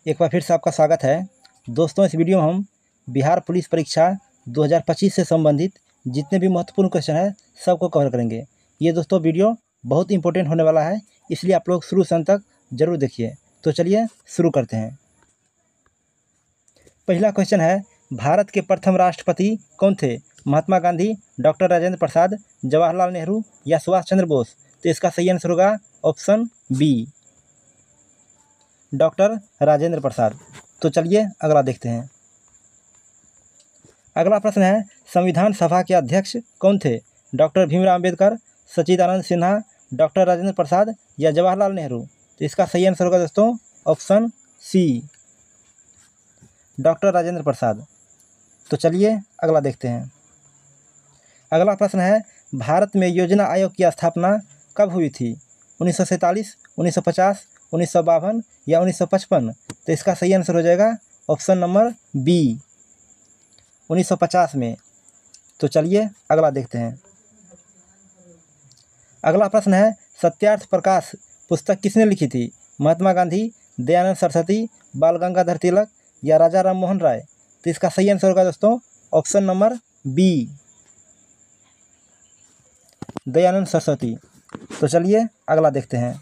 एक बार फिर से आपका स्वागत है। दोस्तों, इस वीडियो में हम बिहार पुलिस परीक्षा 2025 से संबंधित जितने भी महत्वपूर्ण क्वेश्चन है सबको कवर करेंगे। ये दोस्तों वीडियो बहुत इंपॉर्टेंट होने वाला है, इसलिए आप लोग शुरू से अंत तक जरूर देखिए। तो चलिए शुरू करते हैं। पहला क्वेश्चन है, भारत के प्रथम राष्ट्रपति कौन थे? महात्मा गांधी, डॉक्टर राजेंद्र प्रसाद, जवाहरलाल नेहरू या सुभाष चंद्र बोस? तो इसका सही आंसर होगा option B, doctor Rajendra Prasad. तो चलिए अगला देखते हैं। अगला प्रश्न है, संविधान सभा के अध्यक्ष कौन थे? डॉक्टर भीमराव अंबेडकर, सच्चिदानंद सिन्हा, डॉक्टर राजेंद्र प्रसाद या जवाहरलाल नेहरू? तो इसका सही आंसर होगा दोस्तों option C, doctor Rajendra Prasad. तो चलिए अगला देखते हैं। अगला प्रश्न है, भारत में योजना आयोग की स्थापना कब हुई थी? 1947, 1950, 1952 या 1955? तो इसका सही आंसर हो जाएगा ऑप्शन नंबर बी, 1950 में। तो चलिए अगला देखते हैं। अगला प्रश्न है, सत्यार्थ प्रकाश पुस्तक किसने लिखी थी? महात्मा गांधी, दयानंद सरस्वती, बाल गंगाधर तिलक या राजा राम मोहन राय? तो इसका सही आंसर होगा दोस्तों option number B, Dayanand Saraswati. तो चलिए अगला देखते हैं।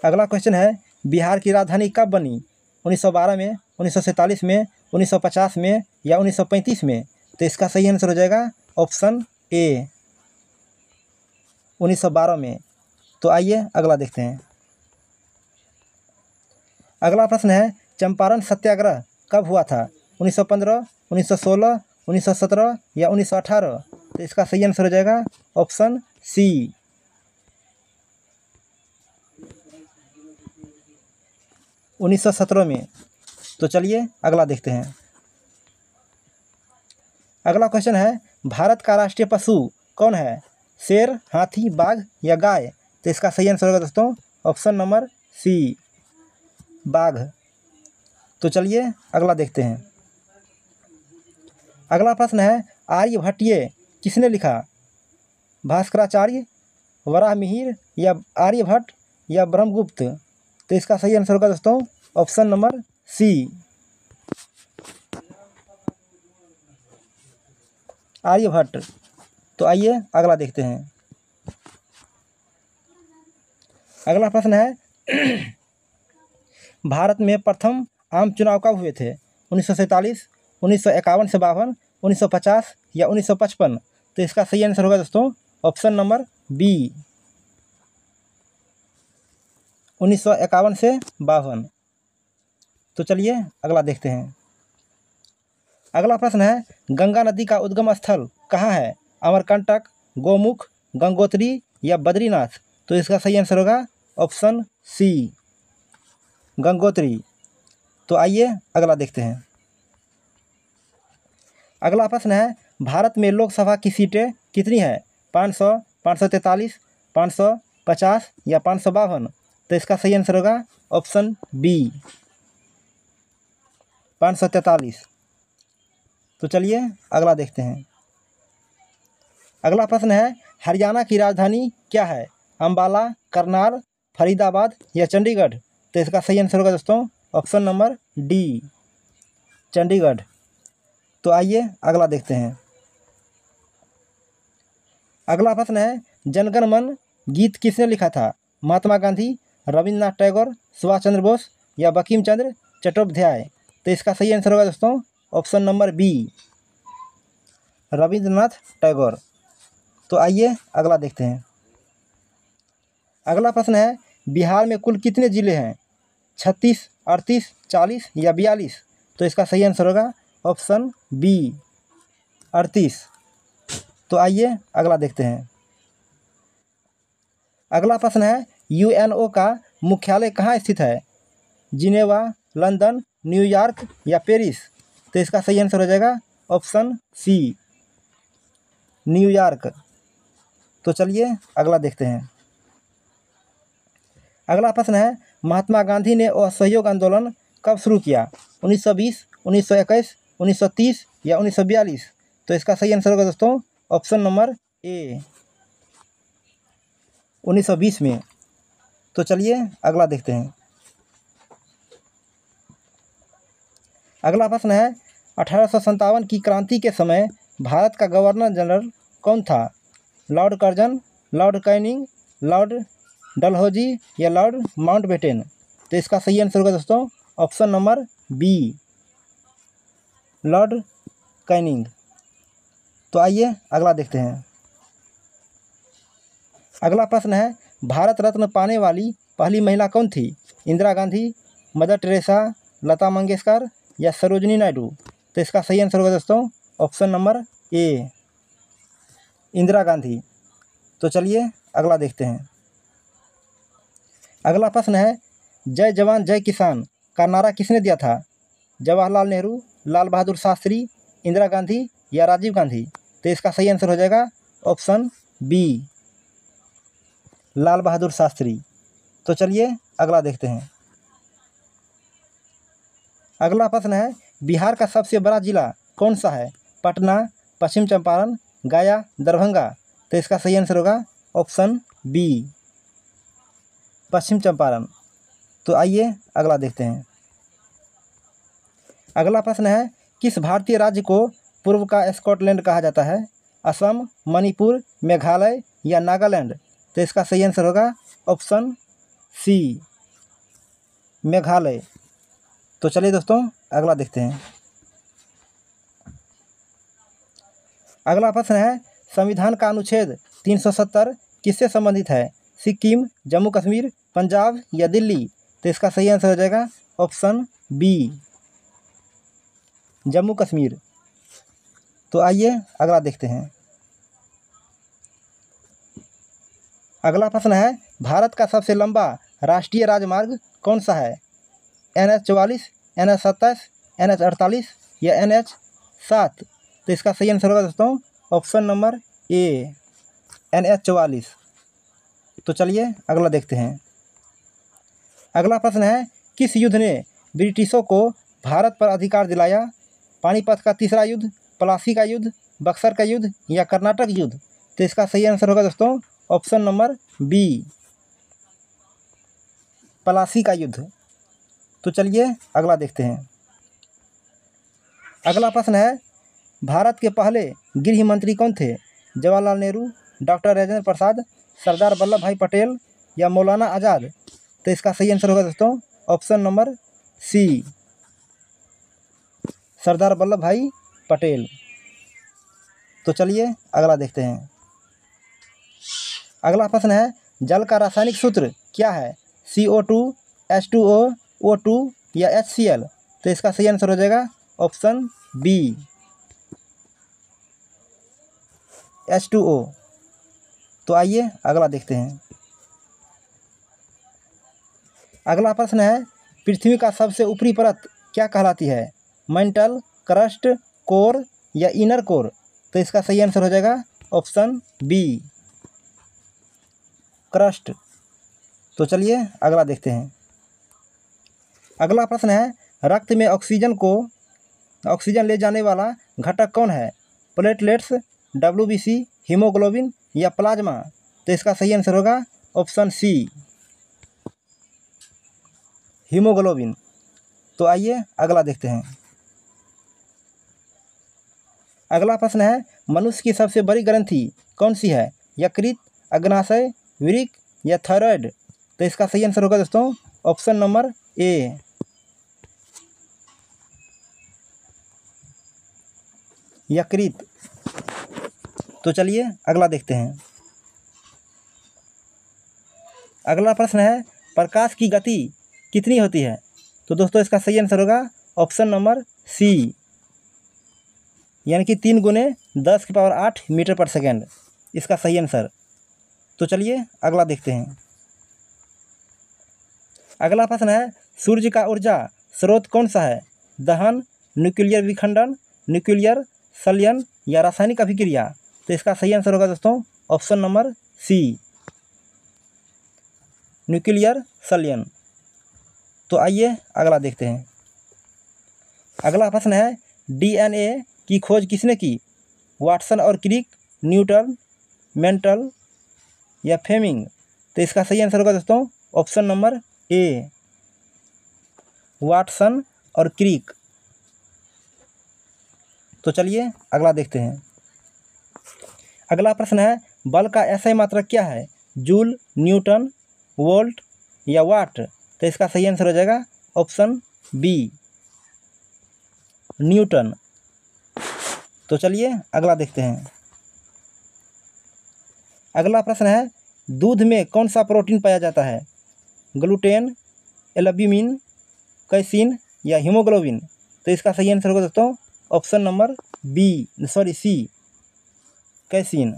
अगला क्वेश्चन है, बिहार की राजधानी कब बनी? 1912 में, 1947 में, 1950 में या 1935 में? तो इसका सही आंसर हो जाएगा ऑप्शन ए, 1912 में। तो आइए अगला देखते हैं। अगला प्रश्न है, चंपारण सत्याग्रह कब हुआ था? 1915, 1916, 1917 या 1918? तो इसका सही आंसर हो जाएगा ऑप्शन सी, 1917 में। तो चलिए अगला देखते हैं। अगला क्वेश्चन है, भारत का राष्ट्रीय पशु कौन है? शेर, हाथी, बाघ या गाय? तो इसका सही आंसर होगा दोस्तों ऑप्शन नंबर सी, बाघ। तो चलिए अगला देखते हैं। अगला प्रश्न है, आर्यभट्टीय किसने लिखा? भास्कराचार्य, वराहमिहिर या आर्यभट्ट या ब्रह्मगुप्त? तो इसका सही आंसर होगा दोस्तों ऑप्शन नंबर सी, आर्यभट्ट। तो आइए अगला देखते हैं। अगला प्रश्न है, भारत में प्रथम आम चुनाव कब हुए थे? 1947, 1951 से 52, 1950 या 1955? तो इसका सही आंसर होगा दोस्तों ऑप्शन नंबर बी, 1951 से 52। तो चलिए अगला देखते हैं। अगला प्रश्न है, गंगा नदी का उद्गम स्थल कहाँ है? अमरकंटक, गोमुख, गंगोत्री या बद्रीनाथ? तो इसका सही आंसर होगा ऑप्शन सी, गंगोत्री। तो आइए अगला देखते हैं। अगला प्रश्न है, भारत में लोकसभा की सीटें कितनी है? 500, 543, 550 या 552? तो इसका सही आंसर होगा ऑप्शन बी, 543। तो चलिए अगला देखते हैं। अगला प्रश्न है, हरियाणा की राजधानी क्या है? अंबाला, करनाल, फरीदाबाद या चंडीगढ़? तो इसका सही आंसर होगा दोस्तों ऑप्शन नंबर डी, चंडीगढ़। तो आइए अगला देखते हैं। अगला प्रश्न है, जनगण मन गीत किसने लिखा था? महात्मा गांधी, रविन्द्रनाथ टैगोर, सुभाष चंद्र बोस या बंकिम चंद्र चट्टोपाध्याय? तो इसका सही आंसर होगा दोस्तों option number B, Rabindranath Tagore. तो आइए अगला देखते हैं। अगला प्रश्न है, बिहार में कुल कितने जिले हैं? 36, 38, 40 या 42? तो इसका सही आंसर होगा ऑप्शन बी, 38। तो आइए अगला देखते हैं। अगला प्रश्न है, यूएनओ का मुख्यालय कहाँ स्थित है? जिनेवा, लंदन, न्यूयॉर्क या पेरिस? तो इसका सही आंसर हो जाएगा ऑप्शन सी, न्यूयॉर्क। तो चलिए अगला देखते हैं। अगला प्रश्न है, महात्मा गांधी ने असहयोग आंदोलन कब शुरू किया? 1920, 1921, 1930 या 1942? तो इसका सही आंसर होगा दोस्तों ऑप्शन नंबर ए, 1920 में। तो चलिए अगला देखते हैं। अगला प्रश्न है 1857 की क्रांति के समय भारत का गवर्नर जनरल कौन था? Lord Curzon, Lord Canning, Lord Dalhousie या लॉर्ड माउंटबेटन? तो इसका सही आंसर होगा दोस्तों option number B, Lord Canning. तो आइए अगला देखते हैं। अगला प्रश्न है भारत रत्न पाने वाली पहली महिला कौन थी? इंदिरा गांधी, मदर टेरेसा, लता मंगेशकर या सरोजिनी नायडू? तो इसका सही आंसर होगा दोस्तों option number A, Indira Gandhi. तो चलिए अगला देखते हैं। अगला प्रश्न है जय जवान जय किसान का नारा किसने दिया था? जवाहरलाल नेहरू, लाल बहादुर शास्त्री, इंदिरा गांधी या राजीव गांधी? तो इसका सही आंसर हो जाएगा ऑप्शन बी, लाल बहादुर शास्त्री। तो चलिए अगला देखते हैं। अगला प्रश्न है बिहार का सबसे बड़ा जिला कौन सा है? पटना, पश्चिम चंपारण, गया, दरभंगा? तो इसका सही आंसर होगा ऑप्शन बी, पश्चिम चंपारण। तो आइए अगला देखते हैं। अगला प्रश्न है किस भारतीय राज्य को पूर्व का स्कॉटलैंड कहा जाता है? असम, मणिपुर, मेघालय या नागालैंड? तो इसका सही आंसर होगा ऑप्शन सी, मेघालय। तो चलिए दोस्तों अगला देखते हैं। अगला प्रश्न है संविधान का अनुच्छेद 370 किससे संबंधित है? सिक्किम, जम्मू कश्मीर, पंजाब या दिल्ली? तो इसका सही आंसर हो जाएगा ऑप्शन बी, जम्मू कश्मीर। तो आइए अगला देखते हैं। अगला प्रश्न है भारत का सबसे लंबा राष्ट्रीय राजमार्ग कौन सा है? NH-44, NH-27, NH-48 या NH-7? तो इसका सही आंसर होगा दोस्तों ऑप्शन नंबर ए, NH-44। तो चलिए अगला देखते हैं। अगला प्रश्न है किस युद्ध ने ब्रिटिशों को भारत पर अधिकार दिलाया? पानीपत का तीसरा युद्ध, प्लासी का युद्ध, बक्सर का युद्ध या कर्नाटक युद्ध? तो इसका सही आंसर होगा दोस्तों ऑप्शन नंबर बी, प्लासी का युद्ध। तो चलिए अगला देखते हैं। अगला प्रश्न है भारत के पहले गृह मंत्री कौन थे? जवाहरलाल नेहरू, डॉक्टर राजेंद्र प्रसाद, सरदार वल्लभ भाई पटेल या मौलाना आज़ाद? तो इसका सही आंसर होगा दोस्तों option number C, Sardar Vallabh भाई पटेल। तो चलिए अगला देखते हैं। अगला प्रश्न है जल का रासायनिक सूत्र क्या है? CO2, H2O, O2 या HCl? तो इसका सही आंसर हो जाएगा ऑप्शन बी, H2O। तो आइए अगला देखते हैं। अगला प्रश्न है पृथ्वी का सबसे ऊपरी परत क्या कहलाती है? मेंटल, क्रस्ट, कोर या इनर कोर? तो इसका सही आंसर हो जाएगा ऑप्शन बी, क्रस्ट। तो चलिए अगला देखते हैं। अगला प्रश्न है रक्त में ऑक्सीजन ले जाने वाला घटक कौन है? प्लेटलेट्स, WBC, हीमोग्लोबिन या प्लाज्मा? तो इसका सही आंसर होगा ऑप्शन सी, हीमोग्लोबिन। तो आइए अगला देखते हैं। अगला प्रश्न है मनुष्य की सबसे बड़ी ग्रंथि कौन सी है? यकृत, अग्नाशय, वृक्क या थायराइड? तो इसका सही आंसर होगा दोस्तों ऑप्शन नंबर ए, यकृत। तो चलिए अगला देखते हैं। अगला प्रश्न है प्रकाश की गति कितनी होती है? तो दोस्तों इसका सही आंसर होगा ऑप्शन नंबर सी, यानी कि 3 × 10⁸ मीटर पर सेकेंड, इसका सही आंसर। तो चलिए अगला देखते हैं। अगला प्रश्न है सूर्य का ऊर्जा स्रोत कौन सा है? दहन, न्यूक्लियर विखंडन, न्यूक्लियर संलयन या रासायनिक अभिक्रिया? तो इसका सही आंसर होगा दोस्तों ऑप्शन नंबर सी, न्यूक्लियर संलयन। तो आइए अगला देखते हैं। अगला प्रश्न है DNA की खोज किसने की? वाटसन और क्रिक, न्यूटन, मेंटल या फ्लेमिंग? तो इसका सही आंसर होगा दोस्तों ऑप्शन नंबर ए, वाटसन और क्रिक। तो चलिए अगला देखते हैं। अगला प्रश्न है, बल का एसआई मात्रक क्या है? जूल, न्यूटन, वोल्ट या वाट? तो इसका सही आंसर हो जाएगा ऑप्शन बी, न्यूटन। तो चलिए अगला देखते हैं। अगला प्रश्न है, दूध में कौन सा प्रोटीन पाया जाता है? ग्लूटेन, एल्ब्यूमिन, कैसीन या हीमोग्लोबिन? तो इसका सही आंसर होगा दोस्तों ऑप्शन नंबर सी, कैसीन।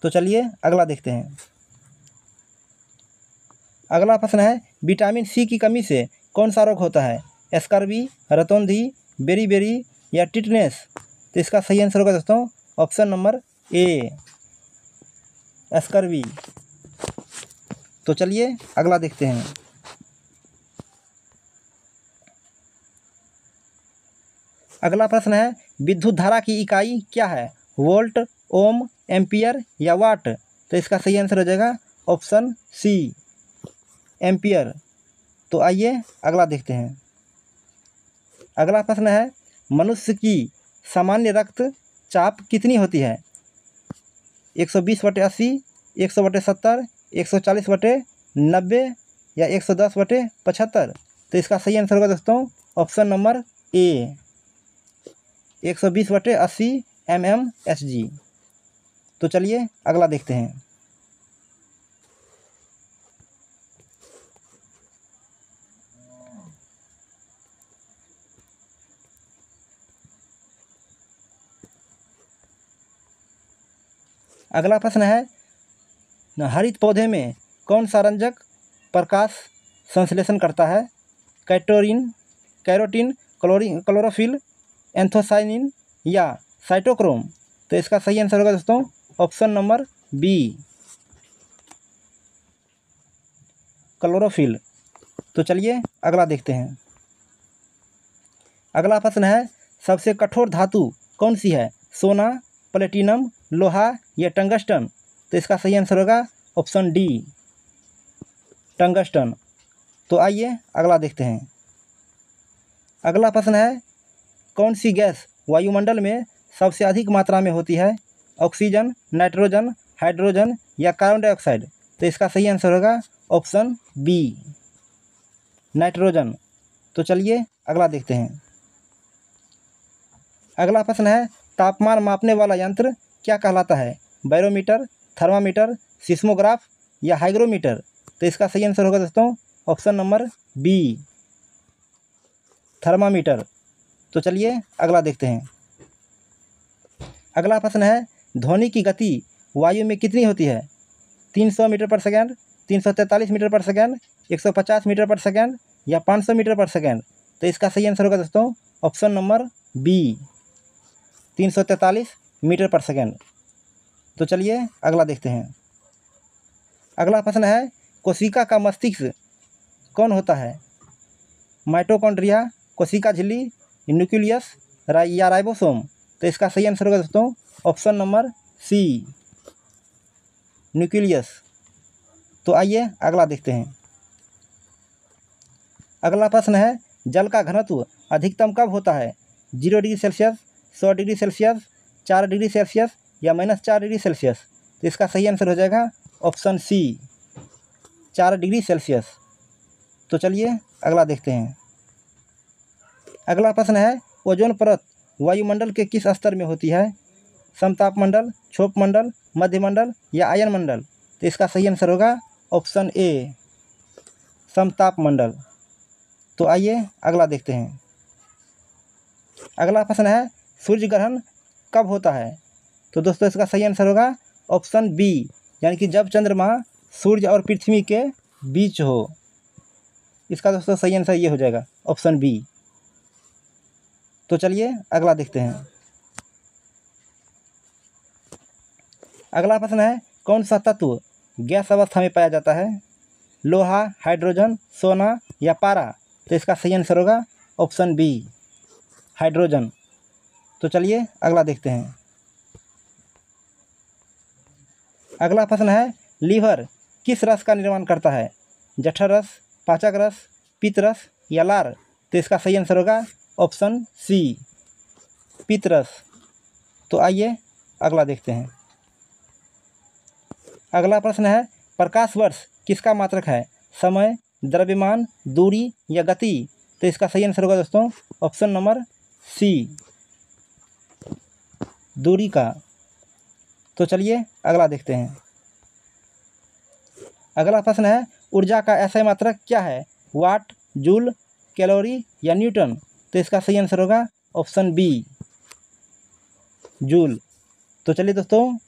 तो चलिए अगला देखते हैं। अगला प्रश्न है, विटामिन सी की कमी से कौन सा रोग होता है? स्कर्वी, रतौंधी, बेरी या टिटनेस? तो इसका सही आंसर होगा दोस्तों ऑप्शन नंबर ए, स्कर्वी। तो चलिए अगला देखते हैं। अगला प्रश्न है, विद्युत धारा की इकाई क्या है? वोल्ट, ओम, एम्पियर या वाट? तो इसका सही आंसर हो जाएगा ऑप्शन सी, एम्पियर। तो आइए अगला देखते हैं। अगला प्रश्न है, मनुष्य की सामान्य रक्तचाप कितनी होती है? 120/80, 100/70, 140/90 या 110/75? तो इसका सही आंसर होगा दोस्तों ऑप्शन नंबर ए, 120/80 mmHg। तो चलिए अगला देखते हैं। अगला प्रश्न है, हरित पौधे में कौन सा रंजक प्रकाश संश्लेषण करता है? कैरोटीन, क्लोरोफिल, एंथोसाइनिन या साइटोक्रोम? तो इसका सही आंसर होगा दोस्तों ऑप्शन नंबर बी, क्लोरोफिल। तो चलिए अगला देखते हैं। अगला प्रश्न है, सबसे कठोर धातु कौन सी है? सोना, प्लेटिनम, लोहा या टंगस्टन? तो इसका सही आंसर होगा ऑप्शन डी, टंगस्टन। तो आइए अगला देखते हैं। अगला प्रश्न है, कौन सी गैस वायुमंडल में सबसे अधिक मात्रा में होती है? ऑक्सीजन, नाइट्रोजन, हाइड्रोजन या कार्बन डाइऑक्साइड? तो इसका सही आंसर होगा ऑप्शन बी, नाइट्रोजन। तो चलिए अगला देखते हैं। अगला प्रश्न है, तापमान मापने वाला यंत्र क्या कहलाता है? बैरोमीटर, थर्मामीटर, सिस्मोग्राफ या हाइग्रोमीटर? तो इसका सही आंसर होगा दोस्तों ऑप्शन नंबर बी, थर्मामीटर। तो चलिए अगला देखते हैं। अगला प्रश्न है, ध्वनि की गति वायु में कितनी होती है? 300 मीटर पर सेकेंड, 343 मीटर पर सेकेंड, 150 मीटर पर सेकेंड या 500 मीटर पर सेकेंड? तो इसका सही आंसर होगा दोस्तों ऑप्शन नंबर बी, 343 मीटर पर सेकेंड। तो चलिए अगला देखते हैं। अगला प्रश्न है, कोशिका का मस्तिष्क कौन होता है? माइटोकॉन्ड्रिया, कोशिका झिल्ली, न्यूक्लियस या राइबोसोम? तो इसका सही आंसर होगा दोस्तों ऑप्शन नंबर सी, न्यूक्लियस। तो आइए अगला देखते हैं। अगला प्रश्न है, जल का घनत्व अधिकतम कब होता है? 0 degree Celsius, 100 degree Celsius, 4 degree Celsius या -4 डिग्री सेल्सियस? तो इसका सही आंसर हो जाएगा ऑप्शन सी, 4 डिग्री सेल्सियस। तो चलिए अगला देखते हैं। अगला प्रश्न है, ओजोन परत वायुमंडल के किस स्तर में होती है? समताप मंडल, क्षोभ मंडल, मध्यमंडल या आयन मंडल? तो इसका सही आंसर होगा ऑप्शन ए, समताप मंडल। तो आइए अगला देखते हैं। अगला प्रश्न है, सूर्य ग्रहण कब होता है? तो दोस्तों इसका सही आंसर होगा ऑप्शन बी, यानी कि जब चंद्रमा सूर्य और पृथ्वी के बीच हो। इसका दोस्तों सही आंसर ये हो जाएगा ऑप्शन बी। तो चलिए अगला देखते हैं। अगला प्रश्न है, कौन सा तत्व गैस अवस्था में पाया जाता है? लोहा, हाइड्रोजन, सोना या पारा? तो इसका सही आंसर होगा ऑप्शन बी, हाइड्रोजन। तो चलिए अगला देखते हैं। अगला प्रश्न है, लीवर किस रस का निर्माण करता है? जठर रस, पाचक रस, पित्त रस या लार? तो इसका सही आंसर होगा ऑप्शन सी, पीतरस। तो आइए अगला देखते हैं। अगला प्रश्न है, प्रकाश वर्ष किसका मात्रक है? समय, द्रव्यमान, दूरी या गति? तो इसका सही आंसर होगा दोस्तों ऑप्शन नंबर सी, दूरी का। तो चलिए अगला देखते हैं। अगला प्रश्न है, ऊर्जा का ऐसा मात्रक क्या है? वाट, जूल, कैलोरी या न्यूटन? तो इसका सही आंसर होगा ऑप्शन बी, जूल। तो चलिए दोस्तों